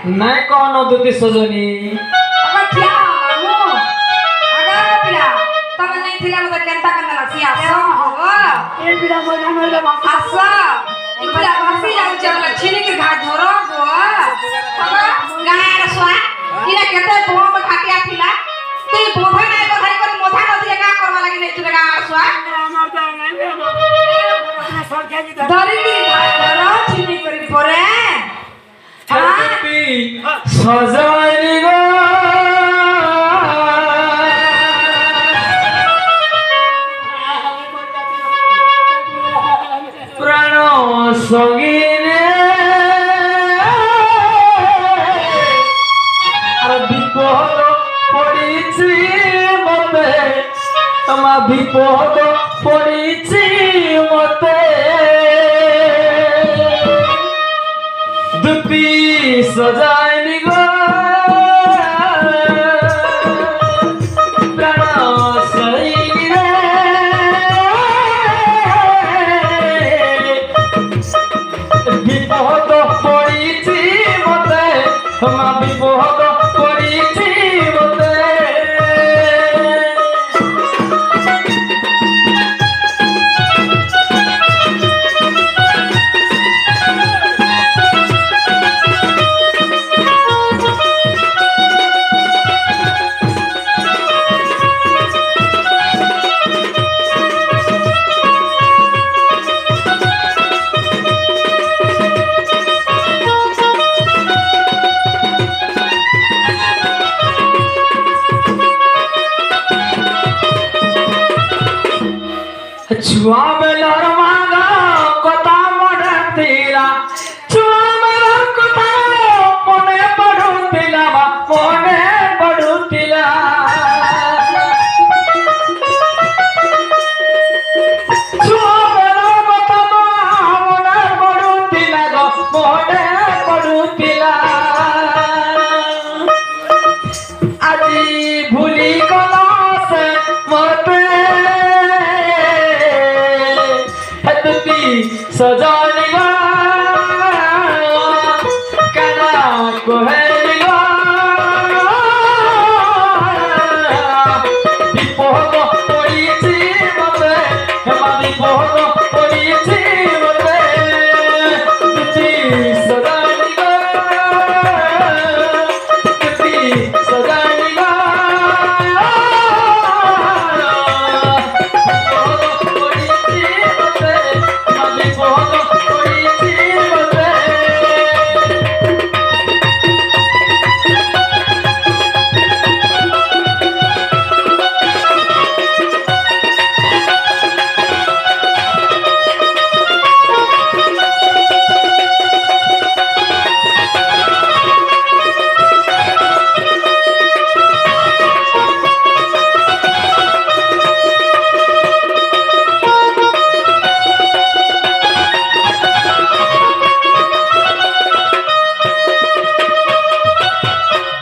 नहीं कौन दुती सजनी अब क्या मामू अगर पिला तब नहीं थिला मत केंता कंदा लागसी आसो हो ए बिना मना मना मासा आसो इबला भासी जाऊ चल छिनी के घाट धरो गो बाबा गाय रसवा इला केते बोम खाटिया थिला तू बोधा नाही बोधाई कर मोथा नदी का करवा लागी नहीं तुला गाय रसवा আমার তো নাই বেনো সরকার কি धरी दी घाट धरो छिनी करी परे दुती सजनी गो प्राण सगिने विपद पड़ीची मते विपद पड़ीची मते दुती सजानी गो प्राण सगिने विपद पड़ीची मते विपद पड़ीची मते छुआ बेलर मांगा कथा मने तिला छुआ बेलर कथा मने पडुतिला मने पडुतिला छुआ बेलर कथा मने पडुतिला मने पडुतिला আজি भूली गला से मते सजानी गो कना कोहेली गो विपद पड़ीची मते विपद पड़ीची मते दुती सजानी गो दुती सजानी गो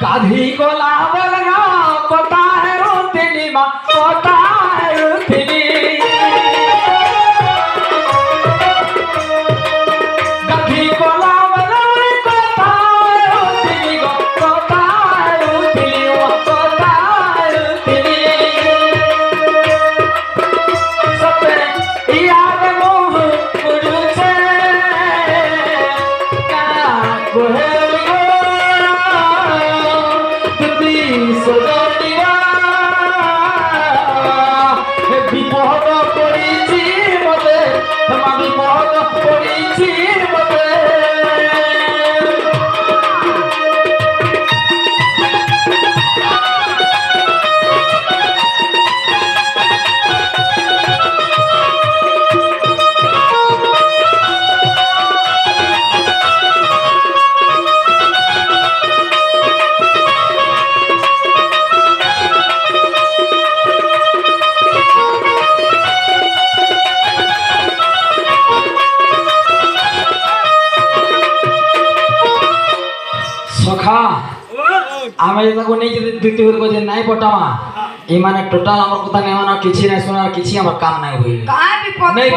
गाधी को लावलगा कोता है रोतिनी मा कोता है रोतिनी गाधी को लावलगा कोता है रोतिनी गो कोता है रोतिनी वो कोता है रोतिनी सपे याद मोह पुरुषे का कोहे विपद पड़ीची मते विपद पड़ीची मते सखा आमे ताको नहीं जे दुती होर को जे नाही पटामा ए माने टोटल हमर कथा ने माने किछि नै सुना किछि हमर काम नै होई कहां विपद नहीं